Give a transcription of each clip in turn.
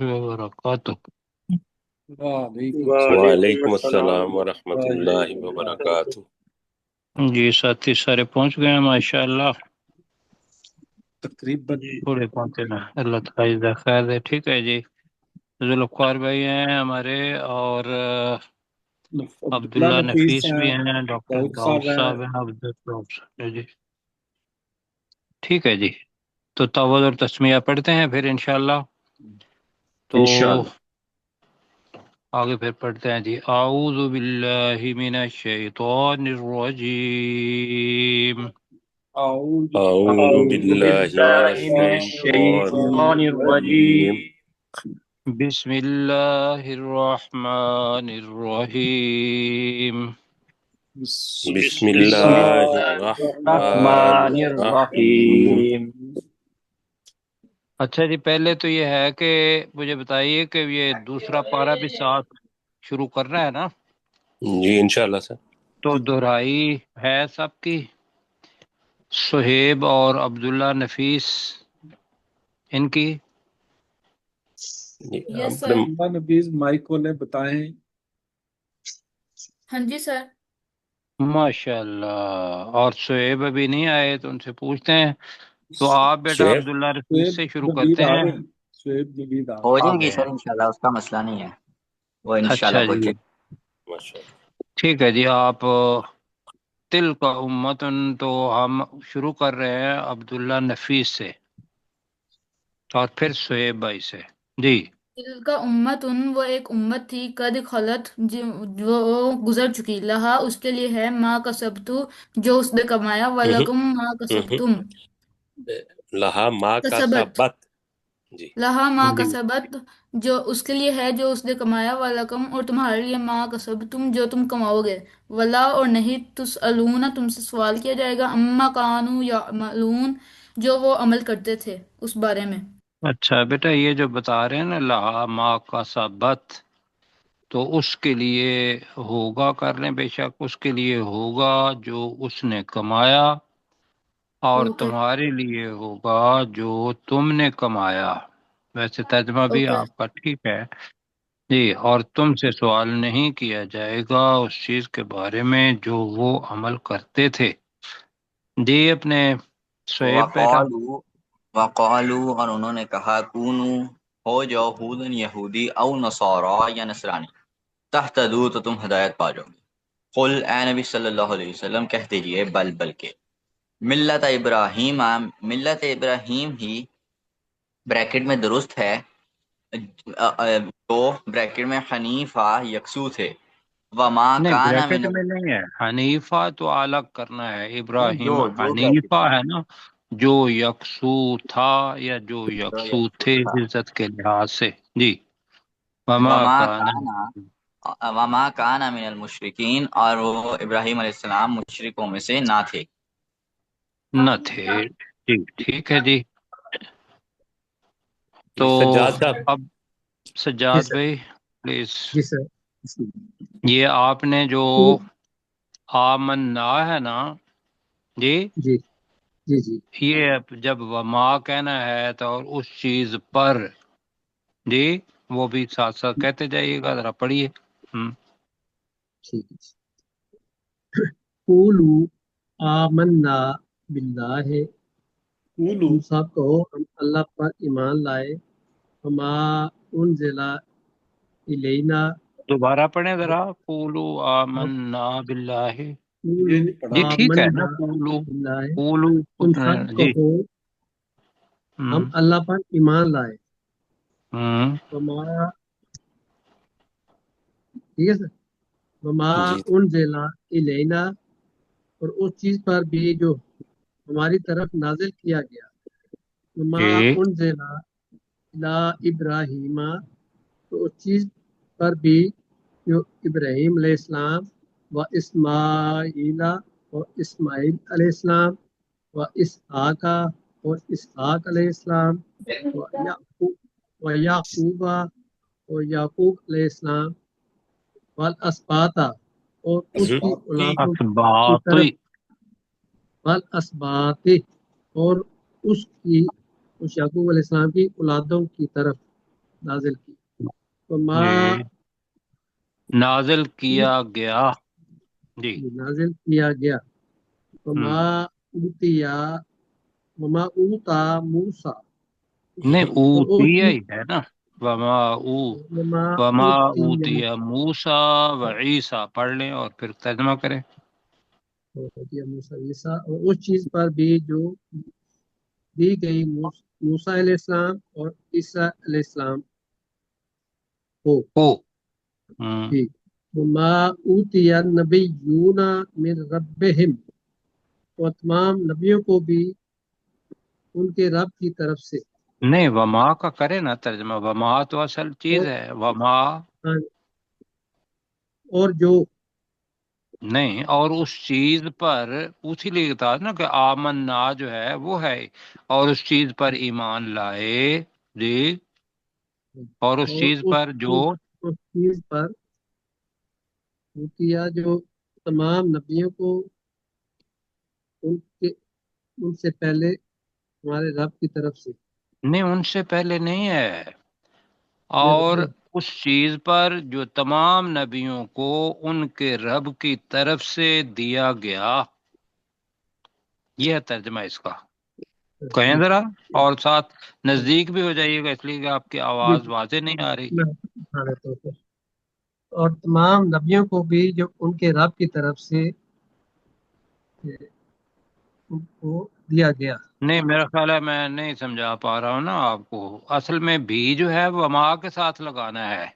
وبرکاتہ۔ وعلیکم السلام ورحمۃ اللہ وبرکاتہ۔ جی ساتھی سارے پہنچ گئے ہیں ماشاءاللہ، تقریباً پورے پہنچے نا، اللہ تعالیٰ جزاک خیر دے۔ ٹھیک ہے جی، ذوالفقار بھائی ہیں ہمارے، اور عبداللہ عبداللہ نفیس نفیس بھی ہیں، ڈاکٹر داؤد داؤد صاحب ہیں۔ صاحب ہیں، جی ٹھیک ہے جی، تو تعوذ اور تسمیہ پڑھتے ہیں پھر انشاءاللہ۔ تو انشاءاللہ۔ آگے پھر پڑھتے ہیں جی، اعوذ باللہ من الشیطان الرجیم، اعوذ اعوذ باللہ من الشیطان الرجیم۔ بسم اللہ الرحمن الرحیم۔ بسم اللہ الرحمن الرحیم۔ اچھا جی، پہلے تو یہ ہے کہ مجھے بتائیے کہ یہ دوسرا پارہ بھی ساتھ شروع کرنا ہے نا؟ جی انشاءاللہ سر۔ تو دہرائی ہے سب کی، صہیب اور عبداللہ نفیس ان کی؟ یس سر۔ عبداللہ نفیس مائک کھولیں بتائیں۔ ہاں جی سر۔ ماشاء اللہ، اور صہیب ابھی نہیں آئے تو ان سے پوچھتے ہیں۔ تو آپ بیٹا شعیب عبداللہ نفیس شعیب سے شروع جدید کرتے آ ہیں۔ گئے، شعیب جدید آ ہو گئے۔ آ جائے گی گئے سر ہیں، انشاءاللہ، اس کا مسئلہ نہیں ہے، وہ انشاءاللہ اچھا ہو جی جائے ماشاءاللہ۔ ٹھیک ہے جی۔ آپ تل کا امتن، تو ہم شروع کر رہے ہیں عبداللہ نفیس سے اور پھر صہیب بھائی سے جی۔ دل کا امت وہ ایک امت تھی، قد خلت جو گزر چکی، لہا اس کے لیے ہے، ما کسبتو جو اس نے کمایا، ولکم ما کسبتم لہا ما کا کسبت، سبت۔ جی لہا ما جی کسبت جو اس کے لیے ہے جو اس نے کمایا، ولکم اور تمہارے لیے ما کسبتم جو تم کماؤ گے، ولا اور نہیں، تسألون تم سے سوال کیا جائے گا، اما کانوا یعملون جو وہ عمل کرتے تھے اس بارے میں۔ اچھا بیٹا، یہ جو بتا رہے ہیں نا لہا ما کا سبت، تو اس کے لیے ہوگا کر لیں، بے شک اس کے لیے ہوگا جو اس نے کمایا، اور اوکے تمہارے لیے ہوگا جو تم نے کمایا۔ ویسے ترجمہ بھی اوکے آپ کا ٹھیک ہے جی۔ اور تم سے سوال نہیں کیا جائے گا اس چیز کے بارے میں جو وہ عمل کرتے تھے جی۔ اپنے شعیب بیٹا۔ وقالو اور انہوں نے کہا، کونو ہو جاؤ، ہودن یہودی، او نصارا یا نصرانی، تہتدو تو تم ہدایت پا جاؤ گے۔ قل اے نبی صلی اللہ علیہ وسلم کہہ دیجئے، بلکہ ملت ابراہیم، ملت ابراہیم ہی بریکٹ میں درست ہے، جو بریکٹ میں حنیفہ یکسو تھے، وما نہیں، کان بریکٹ من میں نہیں ہے، حنیفہ تو الگ کرنا ہے، ابراہیم جو بریکٹ حنیفہ ہے نا، جو یکسو تھا یا جو جو یکسو یکسو تھے تھا، عزت کے لحاظ سے جی۔ وما وما کان کان من المشرکین، اور وہ ابراہیم علیہ السلام مشرکوں میں سے نہ تھے۔ نہ تھے، ٹھیک ہے جی۔ تو سجاد صاحب۔ اب جی سجاد سر، بھائی پلیز، جی سر، یہ آپ نے جو تو آمنا ہے نا جی، جی جی جی یہ جب وما کہنا ہے تو اس چیز پر جی، وہ بھی ساتھ ساتھ کہتے جائیے گا، ذرا پڑھیے۔ ٹھیک ہے۔ قولوا آمنا باللہ، قولو تم سب کہو ہم اللہ پر ایمان لائے، وما انزل الینا، دوبارہ پڑھیں ذرا، قولو اور آمنا باللہ یہ قولوا نہیں پڑھا۔ جی، ٹھیک ہے نا، آمنا قولو باللہ، قولو تم سب جی۔ کہو ہم اللہ پر ایمان لائے، ہوں وما، ٹھیک ہے سر، وما جی انزل الینا، اور اس چیز پر بھی جو ہماری طرف نازل کیا گیا، وما جی انزل الی ابراہیم، تو اس چیز پر بھی جو ابراہیم علیہ السلام و اسماعیل اور اسماعیل علیہ السلام و اسحاق اور اسحاق علیہ السلام و یعقوب اور یعقوب علیہ السلام والاسباط، اور اس کی اولادوں کی طرف، اسباطی والاسباط، اور اس کی، اس یعقوب علیہ السلام کی اولادوں کی طرف، نازل کی وما جی نازل کیا گیا جی نازل کیا گیا وما اوتیا وما اوتا موسیٰ نہیں اور اس اوتیا چیز ہی ہے نا وما او وما وما اوتیا اوتیا موسیٰ و عیسیٰ پڑھ لیں اور پھر ترجمہ کریں اوتیا موسیٰ عیسیٰ اور اس چیز پر بھی جو دی گئی موسیٰ علیہ السلام اور عیسیٰ علیہ السلام کو او جی وما اوتیا النبیون من ربہم اور تمام نبیوں کو بھی ان کے رب کی طرف سے نہیں وما کا کرے نا ترجمہ وما تو اصل چیز ہے وما اور جو نہیں اور اس چیز پر اسی لیے کہا نا کہ آمنا جو ہے وہ ہے اور اس چیز پر ایمان لائے جی اور اس چیز پر جو اس چیز پر اوتیا جو تمام نبیوں کو ان سے پہلے ہمارے رب کی طرف سے نہیں ان سے پہلے نہیں ہے اور اس چیز پر جو تمام نبیوں کو ان کے رب کی طرف سے دیا گیا یہ ہے ترجمہ اس کا کہیں ذرا اور ساتھ نزدیک بھی ہو جائیے گا اس لیے کہ آپ کی آواز واضح نہیں آ رہی اور تمام نبیوں کو بھی جو ان کے رب کی طرف سے ان کو دیا گیا نہیں میرا خیال ہے میں نہیں سمجھا پا رہا ہوں نا آپ کو اصل میں بھی جو ہے وہ وما کے ساتھ لگانا ہے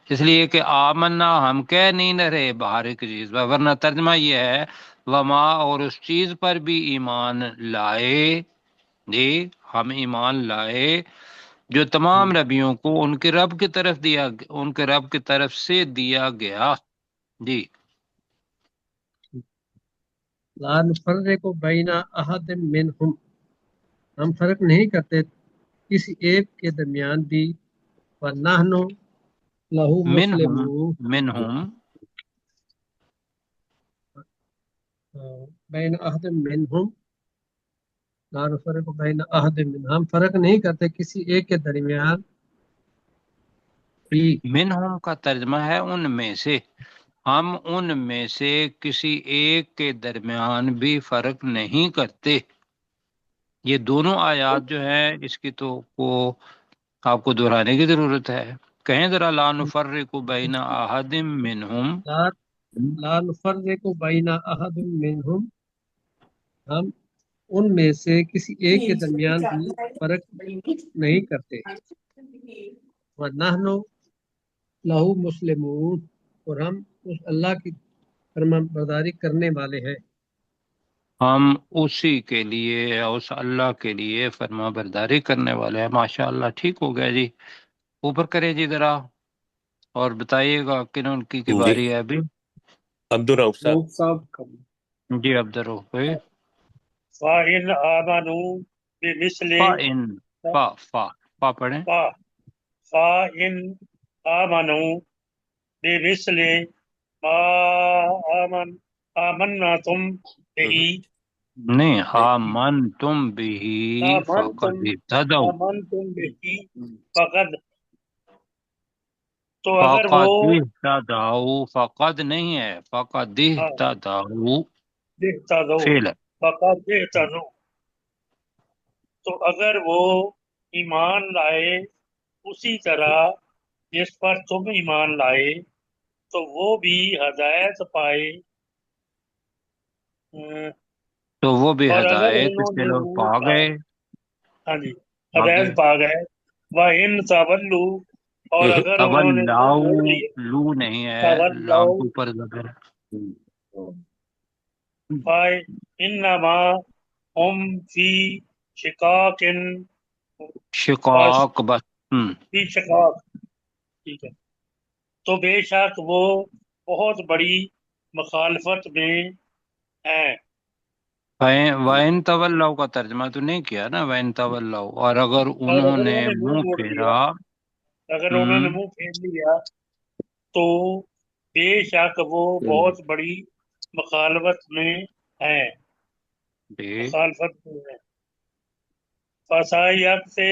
اس لیے کہ آمنا ہم کہہ نہیں نہ رہے باہر کی چیز پر ورنہ ترجمہ یہ ہے وما اور اس چیز پر بھی ایمان لائے جی ہم ایمان لائے جو تمام نبیوں کو ان کے رب کی طرف دیا ان کے رب کی طرف سے دیا گیا جی لا نفرق بین احد منہم ہم فرق نہیں کرتے کسی ایک کے درمیان بھی ونحن لہو مسلمون منہم بین احد منہم لا نفرق بین احد منہم ہم فرق نہیں کرتے کسی ایک کے درمیان بھی منہم کا ترجمہ ہے ان میں سے ہم ان میں سے کسی ایک کے درمیان بھی فرق نہیں کرتے یہ دونوں آیات جو ہیں اس کی تو وہ آپ کو دہرانے کی ضرورت ہے کہیں ذرا لا نفرق بین احد منہم لا نفرق بین احد منہم ہم ان میں سے کسی ایک کے درمیان بھی فرق نہیں کرتے ونحن لہو مسلمون اور ہم اس اللہ کی فرمان برداری کرنے والے ہیں ہم اسی کے لیے اس اللہ کے لیے فرما برداری کرنے والے ہیں ماشاء اللہ ٹھیک ہو گیا جی اوپر کرے جی ذرا اور بتائیے گا کن ان کی جی باری ہے ابھی عبدالرؤف صاحب روف صاحب کا جی عبدالرؤف بھائی فَإِنْ آمَنُوا بِمِثْلِ فا پڑھیں فَإِنْ آمَنُوا بِمِثْلِ مَا آمَنَّتُمْ بِهِ نہیں آمنتم به فقد اهتدوا آمنتم بِهِ فقد تو اگر وہ فقد اهتدوا فقد نہیں ہے فقد اهتدوا اهتدوا فعل فقد اهتدوا تو اگر وہ ایمان لائے اسی طرح جس پر تم ایمان لائے تو وہ بھی ہدایت پائے تو وہ بھی اور اگر ہدایت انہوں نے چلو پا گئے ہاں جی آگے ہدایت پا گئے وَإِن تَوَلُّوا اور اگر انہوں نے منہ تولاؤ موڑ لیا لو نہیں ہے لام تَوَلَّوْا کے اوپر زبر فَإِنَّمَا هُمْ فِي شِقَاقٍ شقاق بس فی شقاق ٹھیک ہے تو بے شک وہ بہت بڑی مخالفت میں ہیں وَإِن تولوا کا ترجمہ تو نہیں کیا نا وَإِن تولوا اور اگر اور انہوں اگر نے انہوں نے منہ منہ موڑ لیا پھیرا اگر انہوں نے منہ پھیر لیا تو بے شک وہ بہت بڑی مخالفت میں ہیں جی مخالفت میں ہیں فسایت سے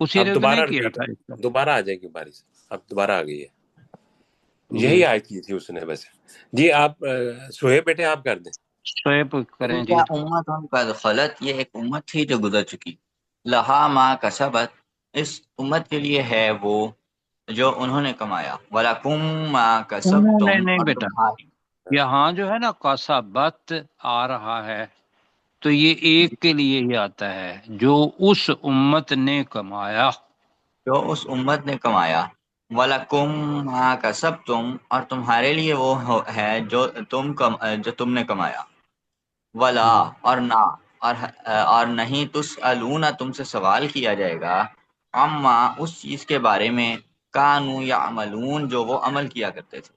اسی اب نے تو دوبارہ نہیں کیا ریپیٹ تھا اس کا. دوبارہ آ جائے گی باری سے، اب دوبارہ آ گئی ہے، جی یہی آیت کی تھی اس نے ویسے. جی آپ سہیب بیٹے آپ کر دیں. شعیب کریں جی. تلک امۃ قد خلت، یہ ایک امت تھی جو گزر چکی، لہا ما کسبت، اس امت کے لیے ہے وہ جو انہوں نے کمایا، ولکم ما انہوں نے کسبتم، نہیں اور بیٹا، تمہاری. یہاں جو ہے نا قصبت آ رہا ہے تو یہ ایک کے لیے ہی آتا ہے، جو اس امت نے کمایا. جو اس امت نے کمایا، وَلَکُم مَا کَسَبْتُم، اور تمہارے لیے وہ ہے جو تم نے کمایا، ولا، اور نہ، اور نہیں، تسألون، تم سے سوال کیا جائے گا، عما، اس چیز کے بارے میں، کانوا یعملون، جو وہ عمل کیا کرتے تھے.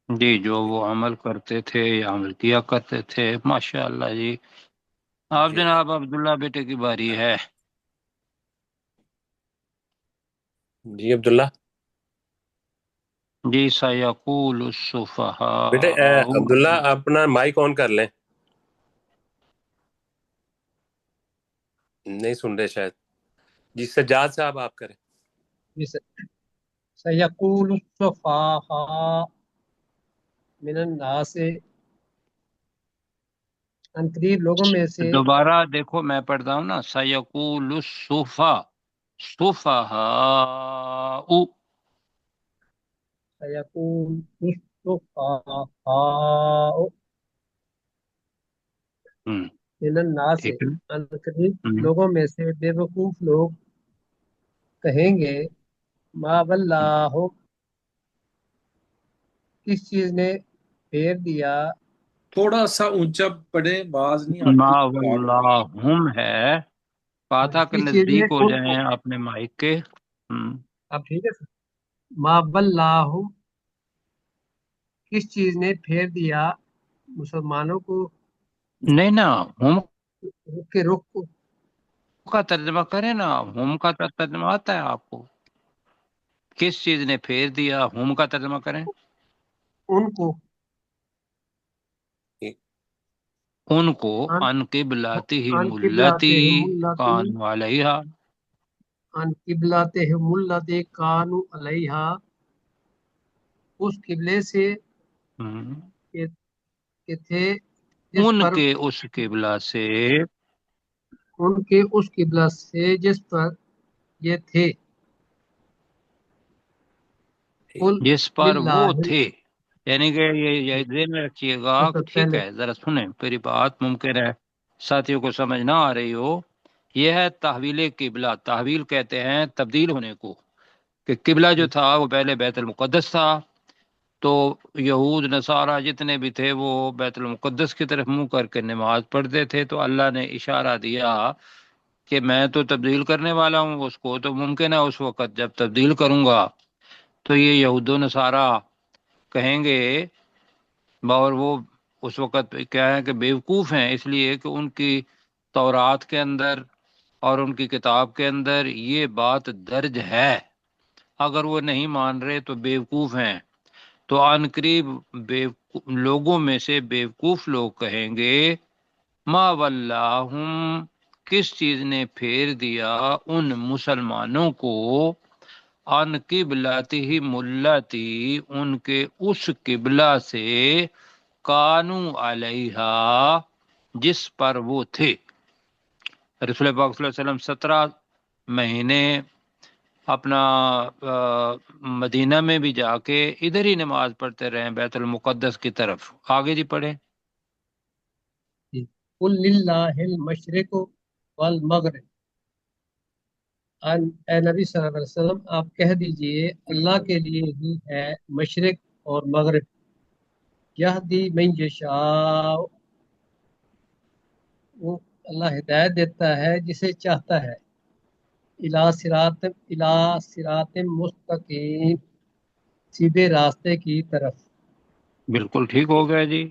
جی جو وہ عمل کرتے تھے یا عمل کیا کرتے تھے. ماشاء اللہ جی. آپ جی جناب عبداللہ بیٹے کی باری ہے. جی عبداللہ جی سیقول بیٹے، السفہاء. عبداللہ اپنا مائک آن کر لیں، نہیں سن رہے شاید. جی سجاد صاحب آپ کریں. سیقول السفہاء من الناس، عنقریب لوگوں میں سے. دوبارہ دیکھو میں پڑھتا ہوں نا، سیقول السفہاء، سفہاء. سیقول السفہاء من الناس، ٹھیک ہے. عنقریب لوگوں میں سے بے وقوف لوگ کہیں گے، ما ولاہم، کس چیز نے پھیر دیا. تھوڑا سا اونچا پڑھیں، باز نہیں ما آتی. واللہم ہے، کہا تھا کہ کس چیز نے نزدیک ہو ان کو، جائیں اپنے مائک کے. اب ٹھیک ہے، ما ولاہم، کس چیز نے پھیر دیا مسلمانوں کو نہیں نا، ہم رخ کے رخ کو. کا ترجمہ کریں نا، ہم کا ترجمہ آتا ہے آپ کو؟ کس چیز نے پھیر دیا، ہم کا ترجمہ کریں. ان کو، ان کو ان ان قبلاتہم ان اللاتی قبلاتہم اللاتی، کانوا علیہا. ان قبلاتہم اللاتی کانوا علیہا، اس قبلے سے ہم، کہ تھے جس ان پر، کے اس قبلہ سے، ان کے اس قبلہ سے جس پر یہ تھے. قل جس پر للہ، وہ تھے، یعنی کہ یہ ذہن میں رکھیے گا. اس سے ٹھیک پہلے ہے، ذرا سنیں میری بات، ممکن ہے ساتھیوں کو سمجھ نہ آ رہی ہو. یہ ہے تحویل قبلہ. تحویل کہتے ہیں تبدیل ہونے کو، کہ قبلہ جو تھا وہ پہلے بیت المقدس تھا، تو یہود نصارہ جتنے بھی تھے وہ بیت المقدس کی طرف منہ کر کے نماز پڑھتے تھے. تو اللہ نے اشارہ دیا کہ میں تو تبدیل کرنے والا ہوں اس کو، تو ممکن ہے اس وقت جب تبدیل کروں گا تو یہ یہود و نصارہ کہیں گے، اور وہ اس وقت کیا ہے کہ بیوقوف ہیں، اس لیے کہ ان کی تورات کے اندر اور ان کی کتاب کے اندر یہ بات درج ہے. اگر وہ نہیں مان رہے تو بیوقوف ہیں. تو عن قریب لوگوں میں سے بیوقوف لوگ کہیں گے، ما ولاہم، کس چیز نے پھیر دیا ان مسلمانوں کو، ان قبلاتہم اللاتی، ان کے اس قبلہ سے، کانو علیہا، جس پر وہ تھے. رسول پاک صلی اللہ علیہ وسلم 17 مہینے اپنا مدینہ میں بھی جا کے ادھر ہی نماز پڑھتے رہے، بیت المقدس کی طرف. آگے جی پڑھیں. قل للہ المشرق والمغرب، اے نبی صلی اللہ علیہ وسلم آپ کہہ دیجئے اللہ کے لیے ہی ہے مشرق اور مغرب. یہدی من یشاء، وہ اللہ ہدایت دیتا ہے جسے چاہتا ہے، الی صراط مستقیم، سیدھے راستے کی طرف. بالکل ٹھیک ہو گیا جی.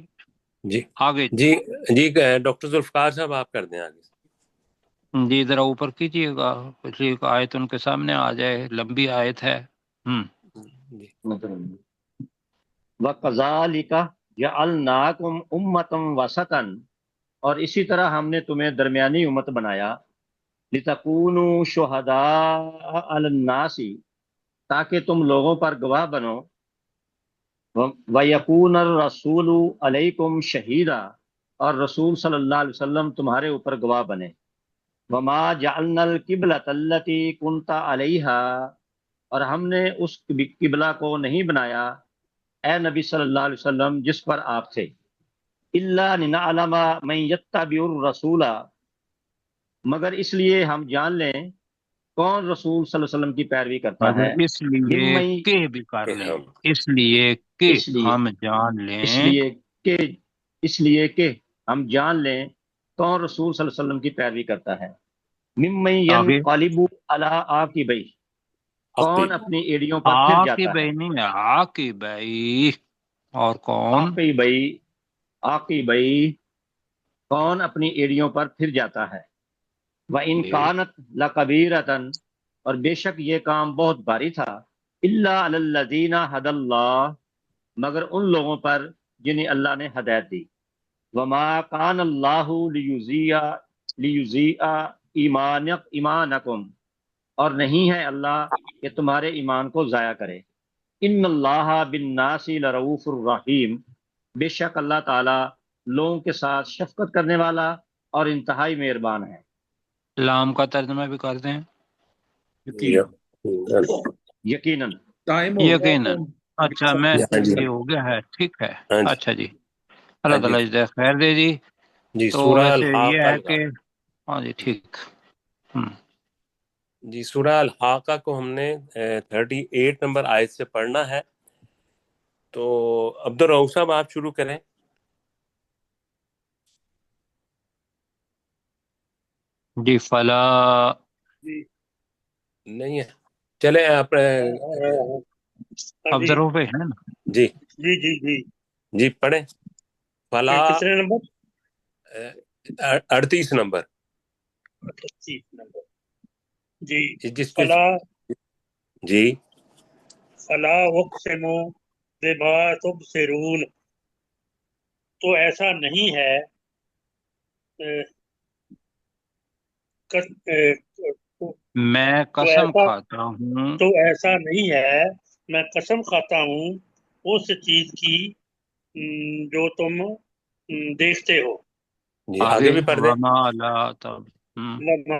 جی آگے جی جی ڈاکٹر ذوالفقار صاحب آپ کر دیں آگے. جی ذرا اوپر کیجیے گا، پچھلی ایک آیت ان کے سامنے آ جائے، لمبی آیت ہے. جی وَكَذَلِكَ جَعَلْنَاكُمْ أُمَّةً وَسَطًا، اور اسی طرح ہم نے تمہیں درمیانی امت بنایا. لتکونوا شہداء علی الناس، تاکہ تم لوگوں پر گواہ بنو، وَيَكُونَ الرَّسُولُ عَلَيْكُمْ شَهِيدًا، اور رسول صلی اللہ علیہ وسلم تمہارے اوپر گواہ بنے۔ وَمَا جَعَلْنَا الْقِبْلَةَ الَّتِي كُنْتَ عَلَيْهَا، اور ہم نے اس قبلہ کو نہیں بنایا اے نبی صلی اللہ علیہ وسلم جس پر آپ تھے، إِلَّا لِنَعْلَمَ مَن يَتَّبِعُ الرَّسُولَ، مگر اس لیے ہم جان لیں کون رسول صلی اللہ علیہ وسلم کی پیروی کرتا ہے، مگر اس لیے ممن، کہ بھی کر کہ لیں، ہم اس لیے کہ اس لیے ہم جان اس لیں، لیے کہ اس لیے کہ ہم جان لیں کون رسول صلی اللہ علیہ وسلم کی پیروی کرتا ہے، ممن آگے ینقلب علی عاقبیہ، کون عقیب اپنی ایڑیوں پر پھر کی جاتا ہے، بھائی نہیں آ کی بھائی، اور کون؟ عاقبیہ، کون اپنی ایڑیوں پر پھر جاتا ہے، وَإِنْ جی كَانَتْ لَكَبِيرَةً، اور بے شک یہ کام بہت بھاری تھا، إِلَّا عَلَى الَّذِينَ هَدَى اللَّهُ، مگر ان لوگوں پر جنہیں اللہ نے ہدایت دی، وَمَا كَانَ اللَّهُ لِيُضِيعَ ایمانکم، اور نہیں ہے اللہ کہ تمہارے ایمان کو ضائع کرے، ان اللہ بالناس لرؤوف الرحیم، بے شک اللہ تعالی لوگوں کے ساتھ شفقت کرنے والا اور انتہائی مہربان ہے۔ لام کا ترجمہ بھی کر دیں۔ یقیناً یقیناً، ٹائم ہو گیا یقیناً، تو اچھا میں ہاں جی، یہ ہو گیا ہے، ٹھیک ہے، ہاں جی، اچھا جی، ہاں اللہ جی، تعالیٰ جزائے خیر دے جی۔ جی تو سورہ ویسے یہ الحاقہ ہے کا، کہ ہاں جی ٹھیک، جی سورہ الحاقہ کو ہم نے 38 نمبر آیت سے پڑھنا ہے۔ تو عبد الرؤف صاحب آپ شروع کریں۔ جی فلا، جی نہیں ہے، چلے آپ عبد الرؤف ہے نا؟ جی جی جی جی جی پڑھیں۔ فلا کتنے نمبر؟ 38 نمبر، 25 نمبر، جی جس پہ فلا جی فلا اقسم بما تبصرون، تو ایسا نہیں ہے میں تو قسم ایسا کھاتا ہوں، تو ایسا نہیں ہے، میں قسم کھاتا ہوں اس چیز کی جو تم دیکھتے ہو، جی آگے آگے بھی پڑھ دیں۔ وما لا تب، وما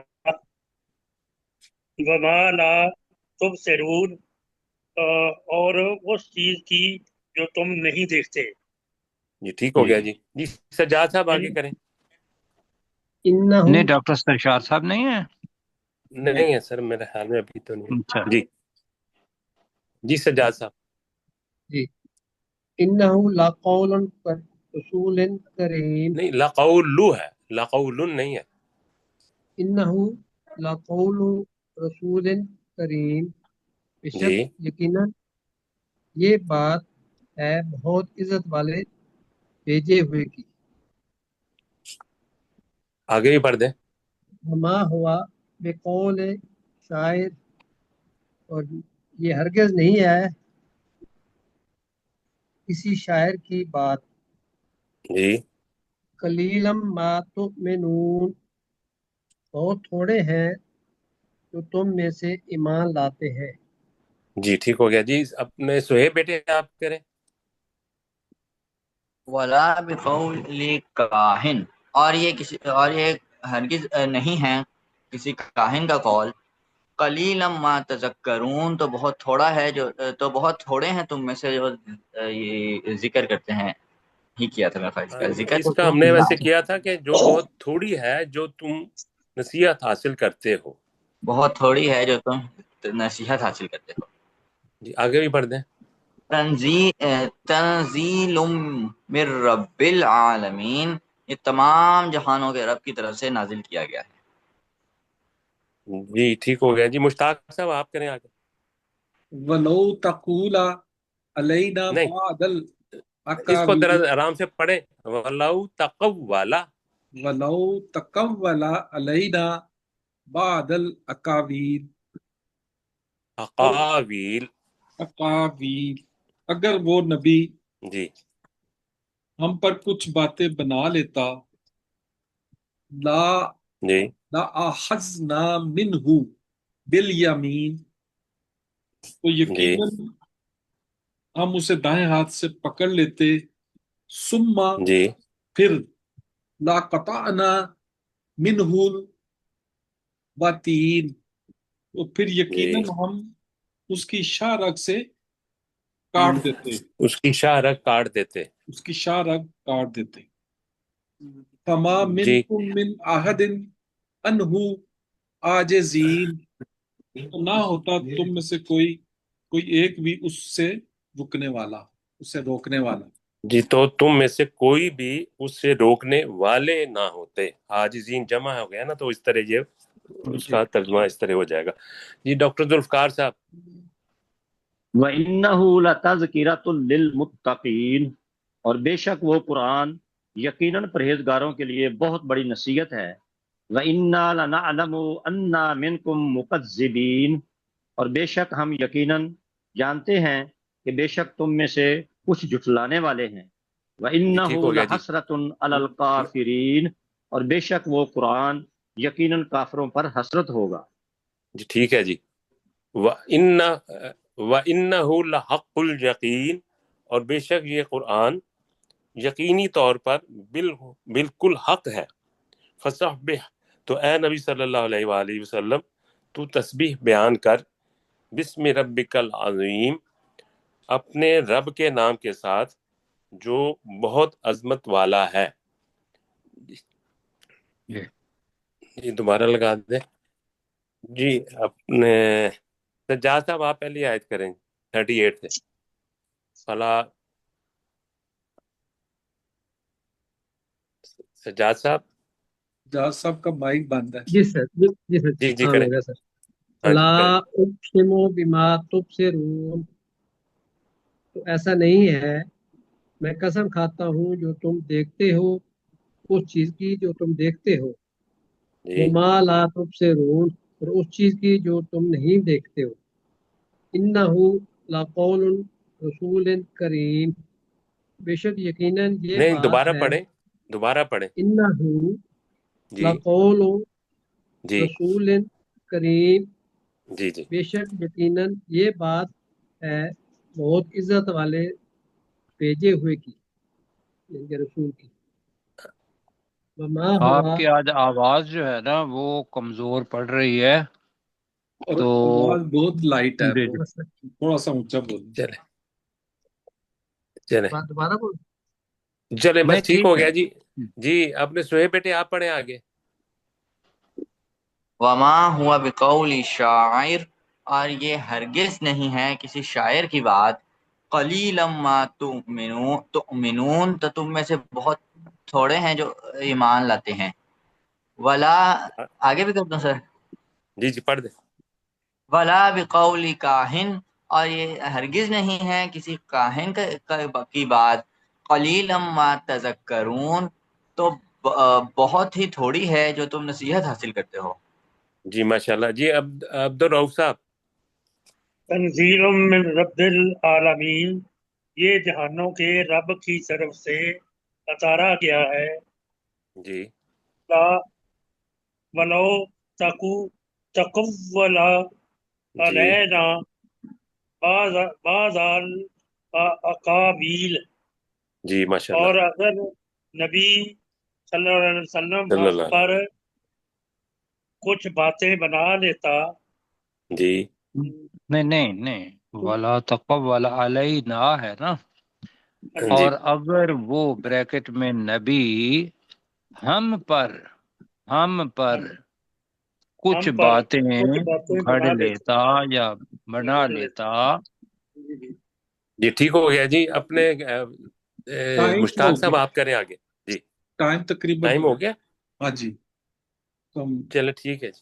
وما لا تبصرون، اور اس چیز کی جو تم نہیں دیکھتے۔ جی ٹھیک ہو جی گیا جی۔ جی سجاد صاحب آگے کریں۔ انہو، نہیں ڈاکٹر سرشار صاحب نہیں ہیں؟ نہیں ہے سر، میرے خیال میں ابھی تو نہیں اچھا ہے۔ جی جی سجاد صاحب۔ جی انہو لقول رسول کریم، نہیں لقول ہے، لقول نہیں ہے۔ انہو لقول رسول کریم، بے شک جی یقیناً یہ بات ہے بہت عزت والے بھیجے ہوئے کی، آگے بھی پڑھ دیں۔ وما ہوا بقول شاعر، اور یہ ہرگز نہیں ہے کسی شاعر کی بات، جی قلیلم ما تؤمنون، بہت تھوڑے ہیں جو تم میں سے ایمان لاتے ہیں۔ جی ٹھیک ہو گیا جی۔ اپنے سہیب بیٹے آپ کریں۔ ولا بقول کاہن، اور یہ ہرگز نہیں ہے کسی کاہن کا قول، قلیلا ما تذکرون، تو بہت تھوڑے ہیں تم میں سے جو یہ ذکر کرتے ہیں۔ ہی کیا تھا میرا اس کا ذکر اس کا ہم نے ویسے کیا تھا کہ جو بہت تھوڑی ہے جو تم نصیحت حاصل کرتے ہو۔ بہت تھوڑی ہے جو تم نصیحت حاصل کرتے ہو۔ جی آگے بھی پڑھ دیں۔ تنزیل من رب العالمین، یہ تمام جہانوں کے رب کی طرف سے نازل کیا گیا ہے۔ جی ٹھیک ہو گیا جی۔ مشتاق صاحب آپ کریں آگے۔ ولو تقول علینا نہیں، بعد اس کو ذرا الاقاویل، آرام سے پڑھیں۔ وَلَوْ تَقَوَّلَ ولو تقول علینا بعد الاقاویل، اقاویل۔ اقاویل، اگر وہ نبی جی ہم پر کچھ باتیں بنا لیتا، لا جی لَأَخَذْنَا مِنْهُ بِالْيَمِينِ، تو جی یقیناً ہم اسے دائیں ہاتھ سے پکڑ لیتے، ثم جی پھر لَقَطَعْنَا مِنْهُ الْوَتِينَ، تو پھر جی یقیناً ہم اس کی شاہ رگ سے کاٹ دیتے، اس کی شاہ رگ کاٹ دیتے. اس کی شاہ رگ کاٹ دیتے. فما جی منکم من احد انہو عاجزین، تو نہ ہوتا تم میں سے کوئی ایک بھی اس سے رکنے والا، اسے روکنے والا. جی تو تم میں سے کوئی بھی اس سے روکنے والے نہ ہوتے. عاجزین جمع ہو گیا نا، تو اس طرح یہ اس کا ترجمہ اس طرح ہو جائے گا. جی ڈاکٹر ذوالفقار صاحب. وَإِنَّهُ لَتَذْكِرَةٌ لِّلْمُتَّقِينَ، اور بے شک وہ قرآن یقیناً پرہیزگاروں کے لیے بہت بڑی نصیحت ہے. وَإِنَّا لَنَعْلَمُ أَنَّ مِنْكُمْ مُكَذِّبِينَ، اور بے شک ہم یقیناً جانتے ہیں کہ بے شک تم میں سے کچھ جھٹلانے والے ہیں. جی ٹھیک ہو وَإِنَّهُ گیا جی. لَحَسْرَةٌ عَلَى الْكَافِرِينَ، اور بے شک وہ قرآن یقیناً کافروں پر حسرت ہوگا. جی ٹھیک ہے جی. وَإِنَّهُ لَحَقُّ الْيَقِينِ، اور بے شک یہ قرآن یقینی طور پر بالکل حق ہے. فَسَبِّحْ، تو اے نبی صلی اللہ علیہ وآلہ وسلم تو تسبیح بیان کر، بسم ربک العظیم، اپنے رب کے نام کے ساتھ جو بہت عظمت والا ہے. جی دوبارہ لگا دیں. جی اپنے سجاد صاحب آپ پہلی آیت کریں 38 سے. فلا سجاد صاحب. جاز صاحب کا مائک بند ہے. جی سر، جی سر، جی جی آن کریں. ہو گیا سر. ہاں جی لا کریں. اقسم بما تبصرون، تو ایسا نہیں ہے، میں قسم کھاتا ہوں جو تم دیکھتے ہو، اس چیز کی جو تم دیکھتے ہو. جی وما لا تبصرون، اور اس چیز کی جو تم نہیں دیکھتے ہو. انہو لقول رسول کریم، بے شک یقیناً یہ نہیں بات دوبارہ ہے. پڑھیں، دوبارہ پڑھیں. انہو جی لقول جی رسول کریم، جی جی بے شک یقیناً یہ بات ہے بہت عزت والے بھیجے ہوئے کی، یعنی کہ رسول کی. وما آپ ہوا، کی آج آواز جو ہے نا وہ کمزور پڑ رہی ہے، اور تو آواز بہت لائٹ ہے، جی جی تھوڑا سا اونچا بولیں. چلیں چلیں دوبارہ بول. چلیں نہیں بس ٹھیک ٹھیک ہو ہے. گیا جی. جی اپنے سہیب بیٹے آپ پڑھیں آگے. وما ہوا بقول شاعر، اور یہ ہرگز نہیں ہے کسی شاعر کی بات. قلیلا ما تؤمنون، تو تم میں سے بہت تھوڑے ہیں جو ایمان لاتے ہیں. ولا، آگے بھی کر دوں سر. جی جی پڑھ دیں. ولا بقول کاہن، اور یہ ہرگز نہیں ہے کسی کاہن کی بات. قلیلا ما تذکرون، تو بہت ہی تھوڑی ہے جو تم نصیحت حاصل کرتے ہو. جی ماشاءاللہ. جی عبد الرؤف صاحب. تنزیل من رب العالمین، یہ جہانوں کے رب کی طرف سے اتارا گیا ہے. جی لا ولو تقول جی علینا بعض الاقاویل، جی ماشاءاللہ. اور اگر نبی صلی اللہ علیہ وسلم صلی ہم اللہ پر علیہ. کچھ باتیں بنا لیتا. جی نہیں نہیں نہیں، ولا تقول علینا ہے نا، جی اور اگر وہ بریکٹ میں نبی ہم پر کچھ ہم پر باتیں کچھ باتیں گھڑ بنا لیتا یا بنا لیتا. جی ٹھیک ہو گیا جی. اپنے ٹائم ہو مشتاق صاحب گیا، آپ کریں آگے. جی ٹائم تقریباً ٹائم ہو گیا. ہاں جی. تو ہم چلے ٹھیک ہے جی.